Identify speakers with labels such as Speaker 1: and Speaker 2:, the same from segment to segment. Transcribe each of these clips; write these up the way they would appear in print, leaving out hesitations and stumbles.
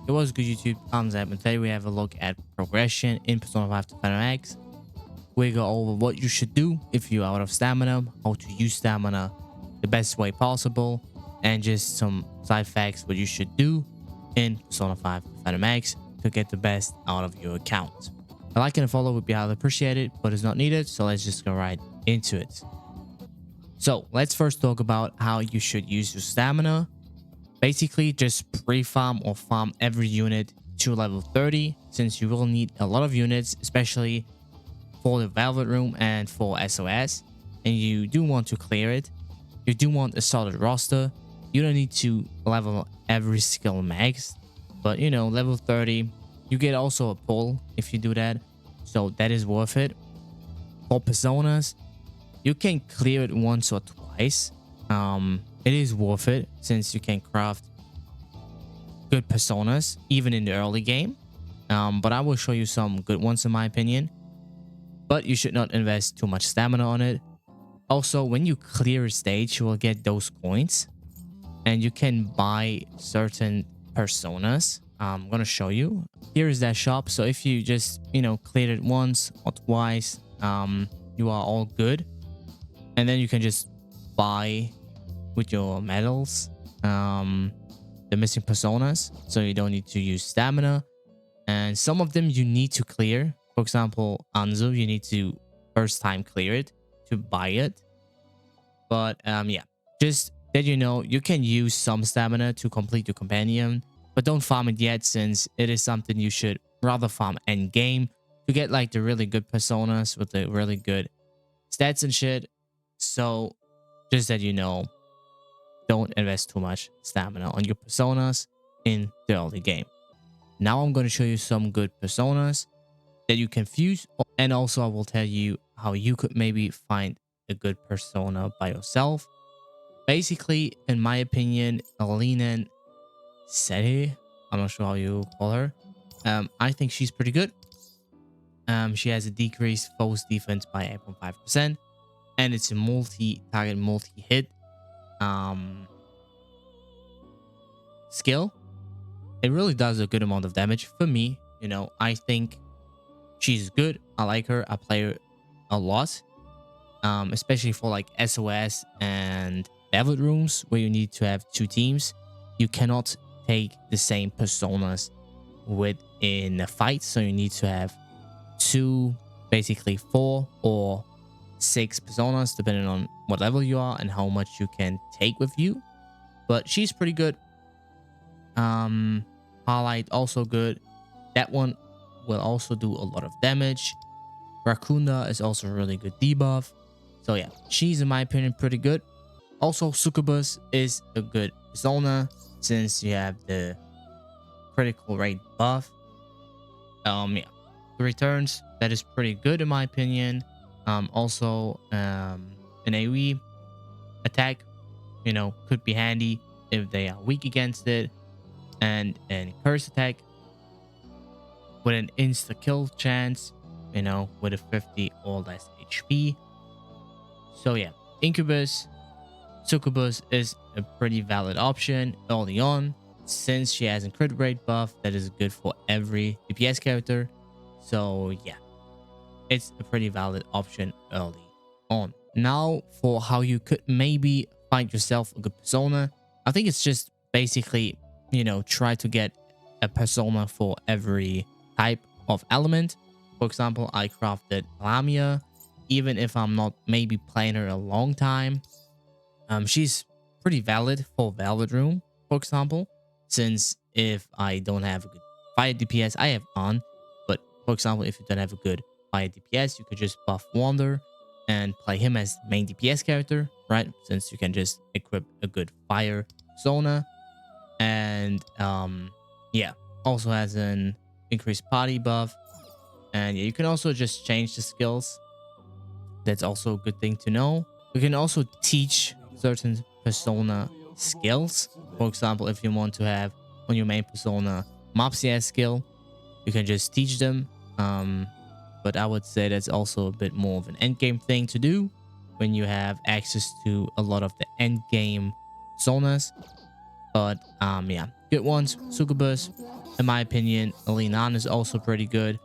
Speaker 1: It was good YouTube, thumbs up, and today we have a look at progression in Persona 5 to P5X. We go over what you should do if you're out of stamina, how to use stamina the best way possible, and just some side facts what you should do in Persona 5 to P5X to get the best out of your account. A like and a follow would be highly appreciated, but it's not needed, so let's just go right into it. So let's first talk about how you should use your stamina. Basically, just pre-farm or farm every unit to level 30, since you will need a lot of units, especially for the Velvet Room and for SOS, and you do want to clear it. You do want a solid roster. You don't need to level every skill max, but you know, level 30, you get also a pull if you do that, so that is worth it. For Personas, you can clear it once or twice. It is worth it since you can craft good Personas even in the early game. But I will show you some good ones in my opinion. But you should not invest too much stamina on it. Also, when you clear a stage, you will get those coins, and you can buy certain Personas. I'm gonna show you. Here is that shop. So if you just clear it once or twice, you are all good, and then you can just buy with your medals the missing Personas, so you don't need to use stamina. And some of them you need to clear. For example, Anzu, you need to first time clear it to buy it. But yeah, just that you can use some stamina to complete your companion, but don't farm it yet, since it is something you should rather farm end game to get like the really good Personas with the really good stats and shit. So just that don't invest too much stamina on your Personas in the early game. Now I'm going to show you some good Personas that you can fuse, and also I will tell you how you could maybe find a good Persona by yourself. Basically, in my opinion, Alina Seti, I'm not sure how you call her, I think she's pretty good. She has a decreased foes defense by 8.5%, and it's a multi-target, multi-hit skill. It really does a good amount of damage for me. I think she's good. I like her. I play her a lot, especially for like SOS and Velvet Rooms where you need to have two teams. You cannot take the same Personas within a fight, so you need to have two, basically 4 or 6 Personas depending on what level you are and how much you can take with you. But she's pretty good. Highlight also good. That one will also do a lot of damage. Rakunda is also a really good debuff. So yeah, she's in my opinion pretty good. Also, Succubus is a good Persona since you have the critical rate buff. Yeah, the returns, that is pretty good in my opinion. Also, an AoE attack, could be handy if they are weak against it, and an curse attack with an insta kill chance, with a 50 or less HP. So yeah, Incubus, Succubus is a pretty valid option early on, since she has a crit rate buff that is good for every DPS character. So yeah, it's a pretty valid option early on. Now for how you could maybe find yourself a good Persona, I think it's just basically try to get a Persona for every type of element. For example, I crafted Lamia, even if I'm not maybe playing her a long time. She's pretty valid for Velvet Room, for example, since if I don't have a good fire DPS, I have on. But for example, if you don't have a good fire DPS, you could just buff Wander and play him as main DPS character, right? Since you can just equip a good fire Persona. And yeah, also has an increased party buff. And yeah, you can also just change the skills. That's also a good thing to know. You can also teach certain Persona skills. For example, if you want to have on your main Persona mob CS skill, you can just teach them. But I would say that's also a bit more of an end game thing to do when you have access to a lot of the end game Personas. But yeah, good ones: Succubus, In my opinion, Lean is also pretty good.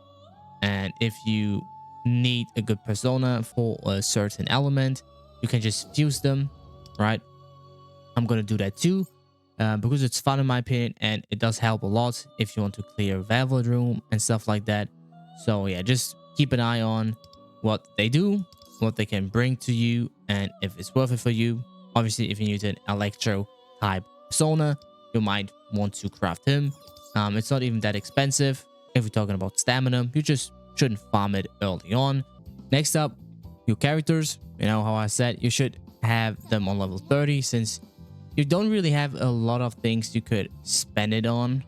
Speaker 1: And if you need a good persona for a certain element, you can just fuse them, right? I'm going to do that too, because it's fun in my opinion, and it does help a lot if you want to clear Velvet Room and stuff like that. So yeah, just keep an eye on what they do, what they can bring to you, and if it's worth it for you. Obviously, if you need an Electro type persona, you might want to craft him. It's not even that expensive. If we're talking about stamina, you just shouldn't farm it early on. Next up, your characters. You know how I said you should have them on level 30, since you don't really have a lot of things you could spend it on.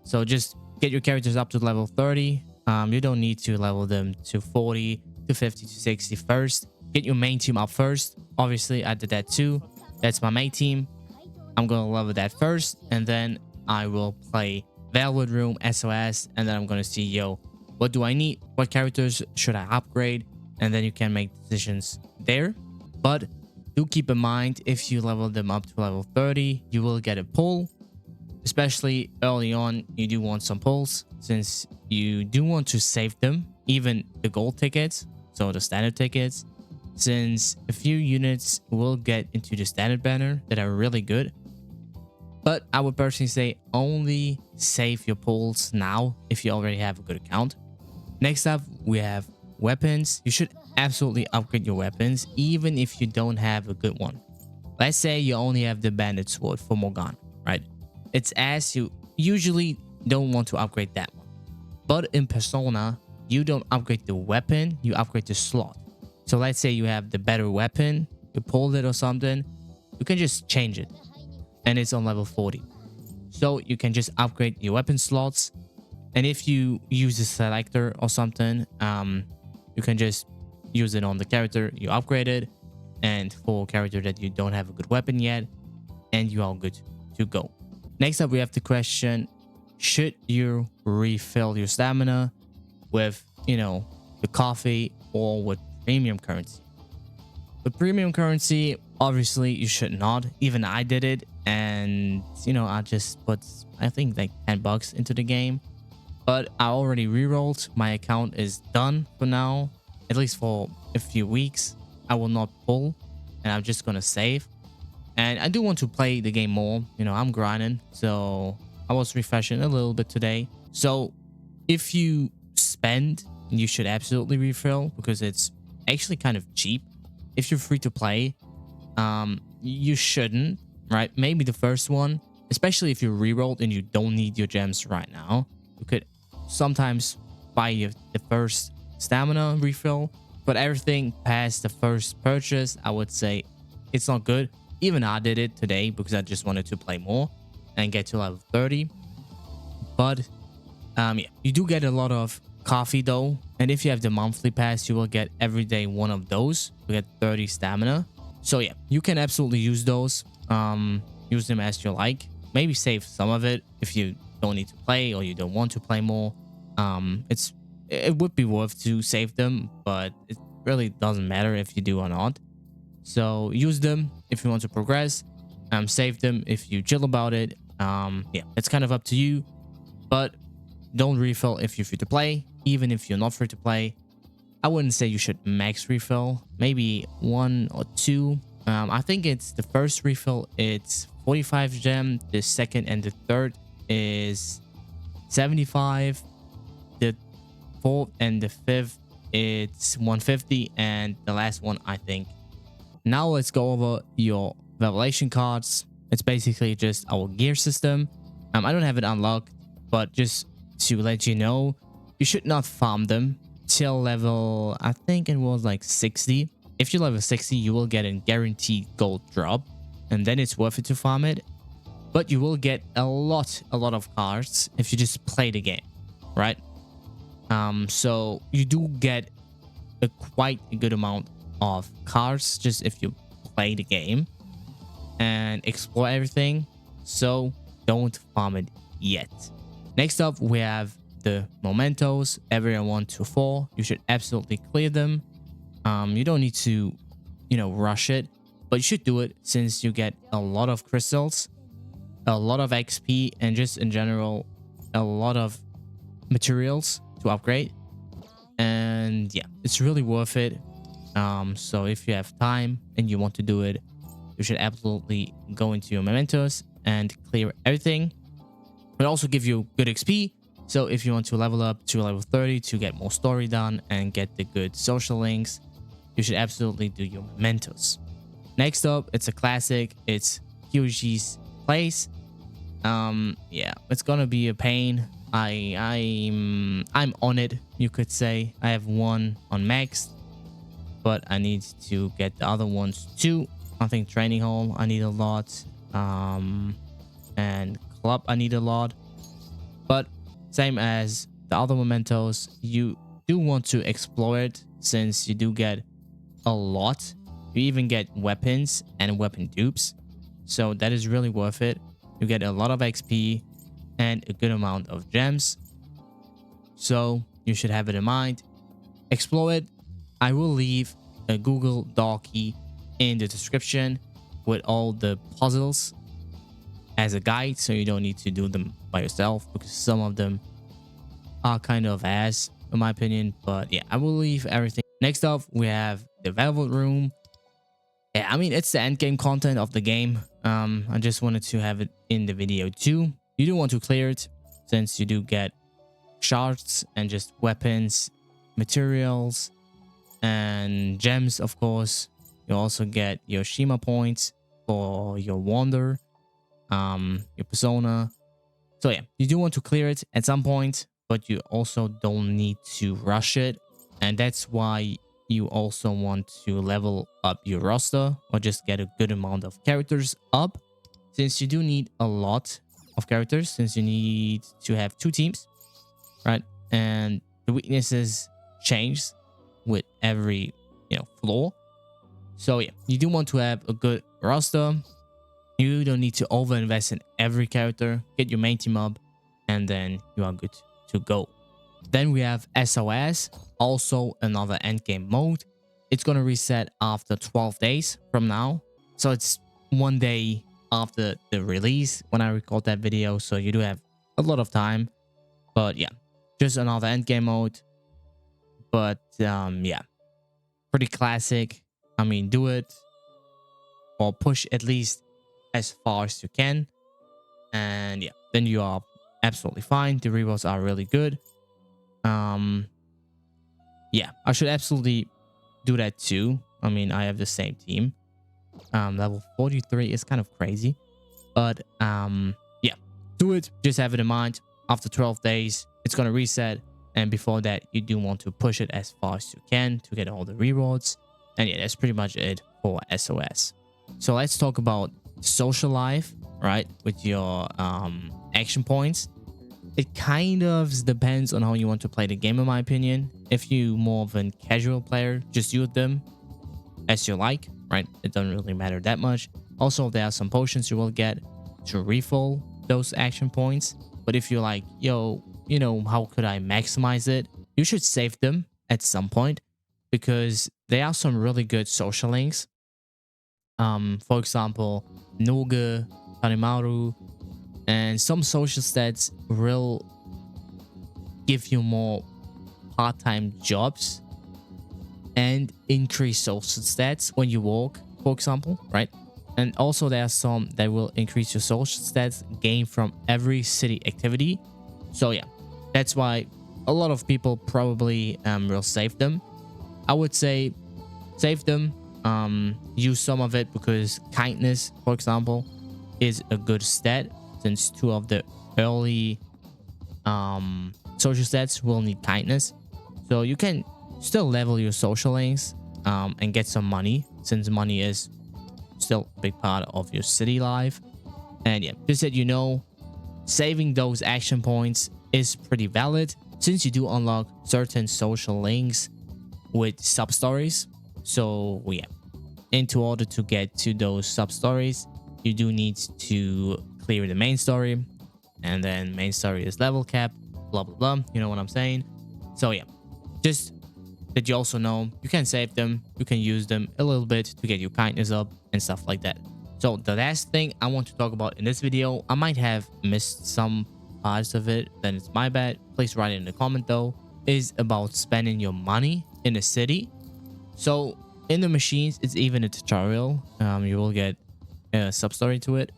Speaker 1: So just get your characters up to level 30. You don't need to level them to 40 to 50 to 60 first. Get your main team up first. Obviously, I did that too. That's my main team. I'm gonna level that first, and then I will play Velvet Room, SOS, and then I'm gonna see, yo, what do I need? What characters should I upgrade? And then you can make decisions there. But do keep in mind, if you level them up to level 30, you will get a pull. Especially early on, you do want some pulls, since you do want to save them, even the gold tickets, so the standard tickets, since a few units will get into the standard banner that are really good. But I would personally say only save your pulls now if you already have a good account. Next up, we have weapons. You should absolutely upgrade your weapons, even if you don't have a good one. Let's say you only have the bandit sword for Morgana, right? It's as you usually don't want to upgrade that one. But in Persona, you don't upgrade the weapon, you upgrade the slot. So let's say you have the better weapon, you pulled it or something, you can just change it. And it's on level 40. So you can just upgrade your weapon slots. And if you use a selector or something, you can just use it on the character you upgraded, and for a character that you don't have a good weapon yet, and you are good to go. Next up, we have the question, should you refill your stamina with, you know, the coffee or with premium currency? With premium currency, obviously you should not. Even I did it, and you know, I just put, I think, like 10 bucks into the game. But I already re-rolled. My account is done for now, at least for a few weeks. I will not pull, and I'm just gonna save. And I do want to play the game more. You know, I'm grinding, so I was refreshing a little bit today. So if you spend, you should absolutely refill, because it's actually kind of cheap. If you're free to play, you shouldn't, right? Maybe the first one, especially if you're re-rolled and you don't need your gems right now, you could sometimes buy the first stamina refill. But everything past the first purchase, I would say it's not good. Even I did it today because I just wanted to play more and get to level 30. But yeah, you do get a lot of coffee though, and if you have the monthly pass, you will get every day one of those. You get 30 stamina. So yeah, you can absolutely use those. Use them as you like. Maybe save some of it if you don't need to play or you don't want to play more. It would be worth to save them, but it really doesn't matter if you do or not. So use them if you want to progress. Save them if you chill about it. Yeah, it's kind of up to you, but don't refill if you're free to play. Even if you're not free to play, I wouldn't say you should max refill. Maybe 1 or 2. I think it's the first refill, it's 45 gem. The second and the third is 75. The fourth and the fifth, it's 150, and the last one, I think. Now let's go over your revelation cards. It's basically just our gear system. I don't have it unlocked, but just to let you know, you should not farm them till level, I think it was like 60. If you level 60, you will get a guaranteed gold drop, and then it's worth it to farm it. But you will get a lot of cards if you just play the game, right? So you do get quite a good amount of cards just if you play the game and explore everything. So don't farm it yet. Next up, we have the Momentos, every 1 to 4. You should absolutely clear them. You don't need to, you know, rush it, but you should do it since you get a lot of crystals, a lot of XP, and just in general, a lot of materials to upgrade, and yeah, it's really worth it. So if you have time and you want to do it, you should absolutely go into your Momentos and clear everything. It also give you good XP. So if you want to level up to level 30 to get more story done and get the good social links, you should absolutely do your Momentos. Next up, it's a classic. It's Kiuchis place. Yeah, it's gonna be a pain. I'm on it, you could say. I have one on max, but I need to get the other ones too. I think training hall I need a lot, and club I need a lot. But same as the other Momentos, you do want to explore it, since you do get a lot. You even get weapons and weapon dupes, so that is really worth it. You get a lot of XP and a good amount of gems, so you should have it in mind. Explore it. I will leave a Google Docy in the description with all the puzzles as a guide, so you don't need to do them by yourself, because some of them are kind of ass in my opinion. But yeah, I will leave everything. Next up, we have the Velvet Room. Yeah, I mean, it's the end game content of the game. I just wanted to have it in the video too. You do want to clear it, since you do get shards and just weapons, materials, and gems, of course. You also get your Shima points for your Wander, your Persona. So yeah, you do want to clear it at some point, but you also don't need to rush it. And that's why you also want to level up your roster, or just get a good amount of characters up, since you do need a lot of characters, since you need to have 2 teams, right? And the weaknesses change with every floor. So yeah, you do want to have a good roster. You don't need to over invest in every character. Get your main team up, and then you are good to go. Then we have SOS, also another endgame mode. It's gonna reset after 12 days from now, so it's 1 day after the release when I record that video, so you do have a lot of time. But yeah, just another endgame mode. But yeah, pretty classic. I mean, do it or push at least as far as you can, and yeah, then you are absolutely fine. The rewards are really good. Yeah, I should absolutely do that too. I mean, I have the same team. Level 43 is kind of crazy, but yeah, do it. Just have it in mind. After 12 days, it's gonna reset, and before that, you do want to push it as far as you can to get all the rewards. And yeah, that's pretty much it for SOS. So let's talk about social life, right? With your action points. It kind of depends on how you want to play the game, in my opinion. If you more of a casual player, just use them as you like, right? It doesn't really matter that much. Also, there are some potions you will get to refill those action points. But if you're like, yo, how could I maximize it? You should save them at some point, because there are some really good social links. For example, Noge, Kanimaru, and some social stats will give you more part-time jobs and increase social stats when you walk, for example, right? And also there are some that will increase your social stats gained from every city activity. So yeah, that's why a lot of people probably will save them. I would say save them, use some of it, because kindness, for example, is a good stat, since 2 of the early social stats will need kindness. So you can still level your social links and get some money, since money is still a big part of your city life. And yeah, just that saving those action points is pretty valid, since you do unlock certain social links with sub-stories. So yeah, and to order to get to those sub-stories, you do need to clear the main story, and then main story is level cap, blah blah blah, you know what I'm saying. So yeah, just that you also know you can save them, you can use them a little bit to get your kindness up and stuff like that. So the last thing I want to talk about in this video, I might have missed some parts of it, then it's my bad. Please write it in the comment though. Is about spending your money in a city. So in the machines, it's even a tutorial. You will get a sub story to it.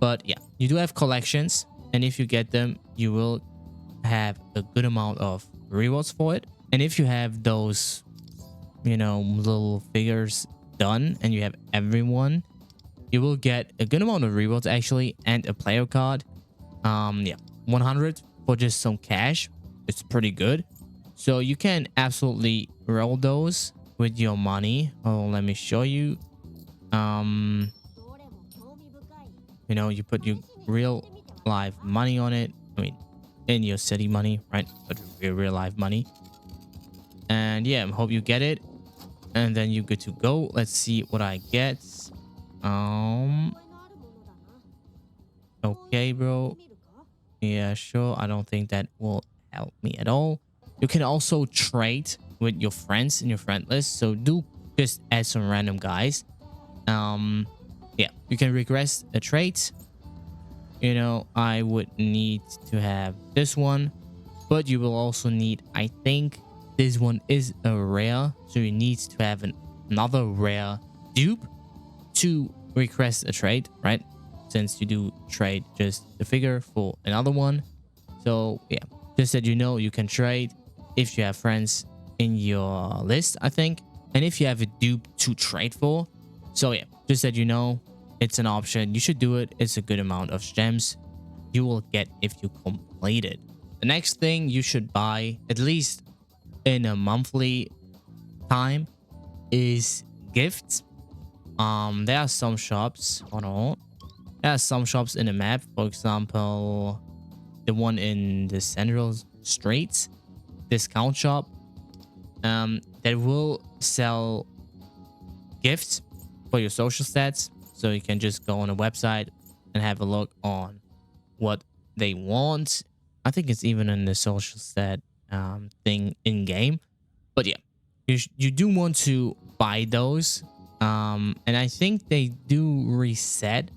Speaker 1: But yeah, you do have collections, and if you get them, you will have a good amount of rewards for it. And if you have those, you know, little figures done and you have everyone, you will get a good amount of rewards actually, and a player card. Yeah, 100 for just some cash. It's pretty good. So you can absolutely roll those with your money. Oh, let me show you. You know, you put your real live money on it. I mean, in your city money, right? But your real live money. And yeah, I hope you get it. And then you're good to go. Let's see what I get. Okay, bro. Yeah, sure. I don't think that will help me at all. You can also trade with your friends in your friend list. So do just add some random guys. Yeah, you can request a trade. You know, I would need to have this one, but you will also need, I think this one is a rare, so you need to have another rare dupe to request a trade, right? Since you do trade just the figure for another one. So yeah, just that you know, you can trade if you have friends in your list, I think, and if you have a dupe to trade for. So yeah, just that you know, it's an option. You should do it. It's a good amount of gems you will get if you complete it. The next thing you should buy, at least in a monthly time, is gifts. There are some shops. Hold on. There are some shops in the map. For example, the one in the central streets, discount shop, that will sell gifts for your social stats. So you can just go on a website and have a look on what they want. I think it's even in the social stat thing in game. But yeah, you do want to buy those. And I think they do reset.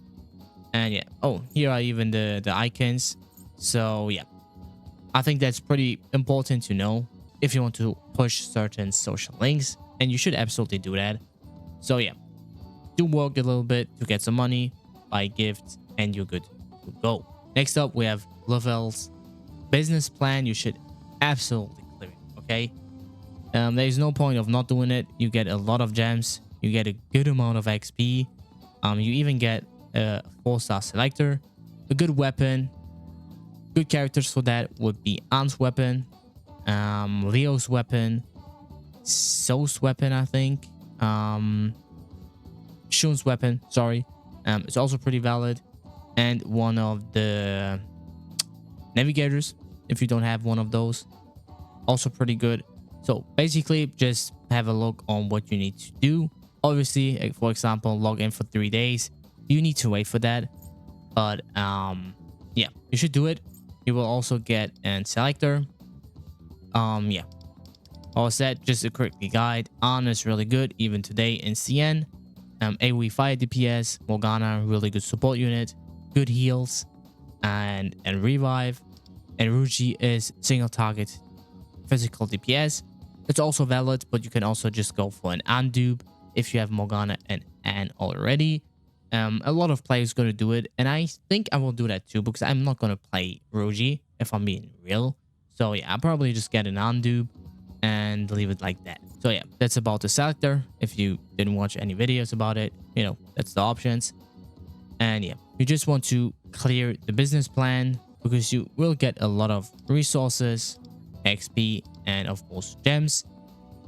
Speaker 1: And yeah, oh, here are even the icons. So yeah, I think that's pretty important to know if you want to push certain social links. And you should absolutely do that. So yeah, do work a little bit to get some money, buy gifts, and you're good to go. Next up, we have Lufels Business Plan. You should absolutely clear it, okay? There's no point of not doing it. You get a lot of gems. You get a good amount of XP. You even get a 4-star selector, a good weapon. Good characters for that would be Ant's weapon, Leo's weapon, So's weapon, I think. Shun's weapon, sorry. It's also pretty valid. And one of the navigators, if you don't have one of those, also pretty good. So basically, just have a look on what you need to do. Obviously, for example, log in for 3 days. You need to wait for that. But yeah, you should do it. You will also get a selector. Yeah. All set, just a quick guide. Ana is really good, even today in CN. AoE fire DPS, Morgana, really good support unit, good heals, and revive. And Ruji is single target physical DPS. It's also valid, but you can also just go for an Andude if you have Morgana and Anne already. A lot of players going to do it, and I think I will do that too, because I'm not going to play Ruji if I'm being real. So yeah, I'll probably just get an Andude and leave it like that. So yeah, that's about the selector. If you didn't watch any videos about it, you know, that's the options. And yeah, you just want to clear the business plan, because you will get a lot of resources, XP, and of course gems.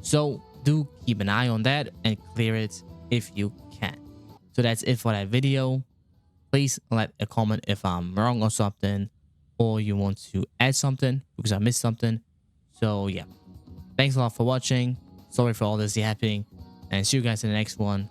Speaker 1: So do keep an eye on that and clear it if you can. So that's it for that video. Please let a comment if I'm wrong or something, or you want to add something because I missed something. So yeah, thanks a lot for watching. Sorry for all this happening, and see you guys in the next one.